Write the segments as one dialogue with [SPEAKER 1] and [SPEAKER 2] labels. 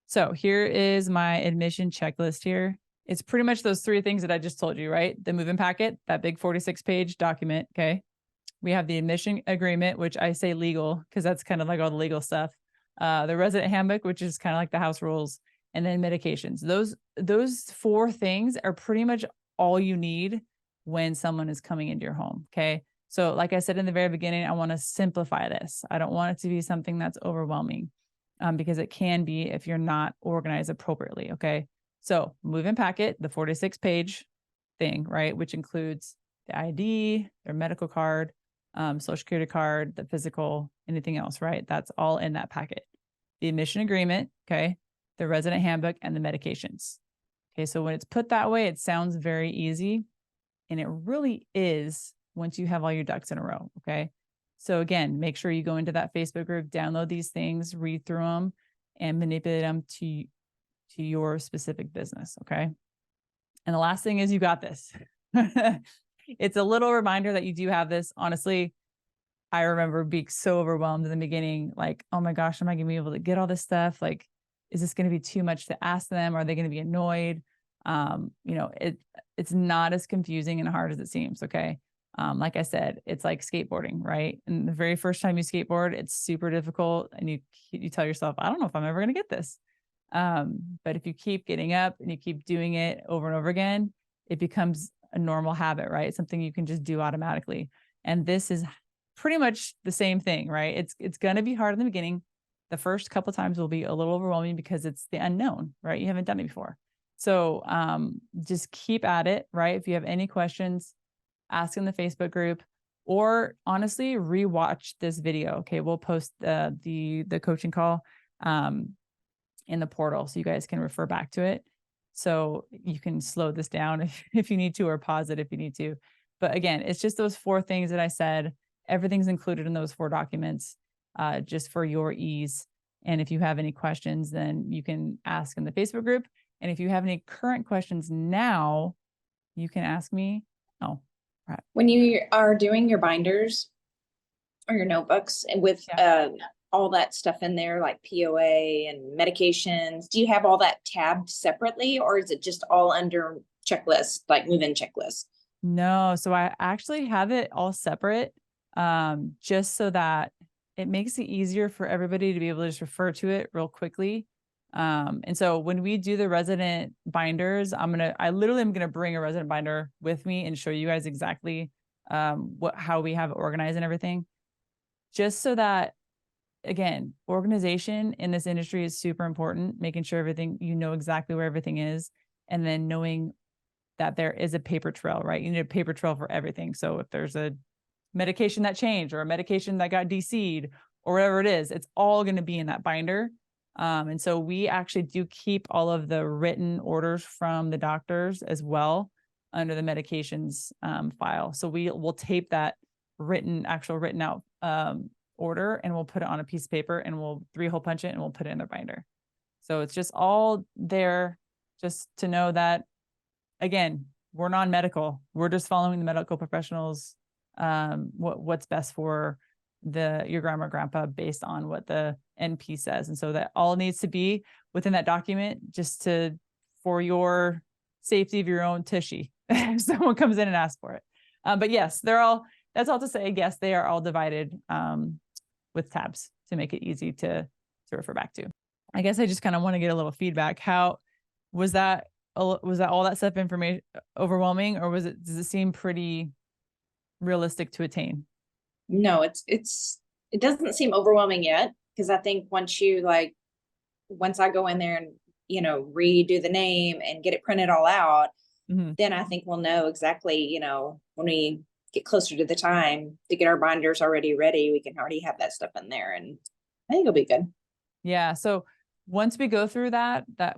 [SPEAKER 1] So here is my admission checklist here. It's pretty much those three things that I just told you, right? The move-in packet, that big 46-page document, okay? We have the admission agreement, which I say legal because that's kind of like all the legal stuff. The resident handbook, which is kind of like the house rules, and then medications. Those four things are pretty much all you need when someone is coming into your home, okay? So like I said in the very beginning, I want to simplify this. I don't want it to be something that's overwhelming because it can be if you're not organized appropriately, okay? So move-in packet, the 46-page thing, right? Which includes the ID, their medical card, social security card, the physical, anything else, right? That's all in that packet. The admission agreement, okay? The resident handbook and the medications. Okay, so when it's put that way, it sounds very easy. And it really is once you have all your ducks in a row, okay? So again, make sure you go into that Facebook group, download these things, read through them, and manipulate them to your specific business, okay? And the last thing is you got this. It's a little reminder that you do have this. Honestly, I remember being so overwhelmed in the beginning, like, oh my gosh, am I gonna be able to get all this stuff? Like, is this gonna be too much to ask them? Are they gonna be annoyed? It's not as confusing and hard as it seems, okay? Like I said, it's like skateboarding, right? And the very first time you skateboard, it's super difficult and you tell yourself, I don't know if I'm ever gonna get this. But if you keep getting up and you keep doing it over and over again, it becomes a normal habit, right? It's something you can just do automatically. And this is pretty much the same thing, right? It's going to be hard in the beginning. The first couple of times will be a little overwhelming because it's the unknown, right? You haven't done it before. So just keep at it, right? If you have any questions, ask in the Facebook group, or honestly, rewatch this video. Okay, we'll post the coaching call in the portal so you guys can refer back to it. So you can slow this down if you need to, or pause it if you need to. But again, it's just those four things that I said. Everything's included in those four documents just for your ease. And if you have any questions, then you can ask in the Facebook group. And if you have any current questions now, you can ask me. Oh, right.
[SPEAKER 2] When you are doing your binders or your notebooks and with all that stuff in there, like POA and medications, do you have all that tabbed separately, or is it just all under checklist, like move-in checklist?
[SPEAKER 1] No, so I actually have it all separate, just so that it makes it easier for everybody to be able to just refer to it real quickly. And so when we do the resident binders, I literally am gonna bring a resident binder with me and show you guys exactly how we have it organized and everything, just so that, again, organization in this industry is super important, making sure you know exactly where everything is, and then knowing that there is a paper trail, right? You need a paper trail for everything. So if there's a medication that changed or a medication that got DC'd or whatever it is, it's all going to be in that binder. And so we actually do keep all of the written orders from the doctors as well under the medications file. So we'll tape that actual written out order, and we'll put it on a piece of paper, and we'll 3-hole punch it, and we'll put it in their binder. So it's just all there, just to know that, again, we're non-medical. We're just following the medical professionals, what's best for your grandma or grandpa based on what the NP says. And so that all needs to be within that document, just for your safety of your own tushy if someone comes in and asks for it. But yes, that's all to say, yes, they are all divided with tabs to make it easy to refer back to. I guess I just kind of want to get a little feedback. How was that all that stuff information overwhelming, or does it seem pretty realistic to attain?
[SPEAKER 2] No, it doesn't seem overwhelming yet, because I think once I go in there and redo the name and get it printed all out, then I think we'll know exactly, when we get closer to the time to get our binders already ready, we can already have that stuff in there, and I think it'll be good.
[SPEAKER 1] Yeah. So once we go through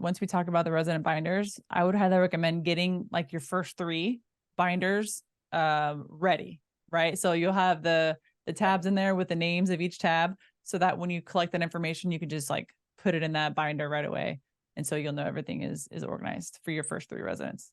[SPEAKER 1] once we talk about the resident binders, I would highly recommend getting like your first 3 binders ready, right? So you'll have the tabs in there with the names of each tab, so that when you collect that information, you can just like put it in that binder right away. And so you'll know everything is organized for your first 3 residents.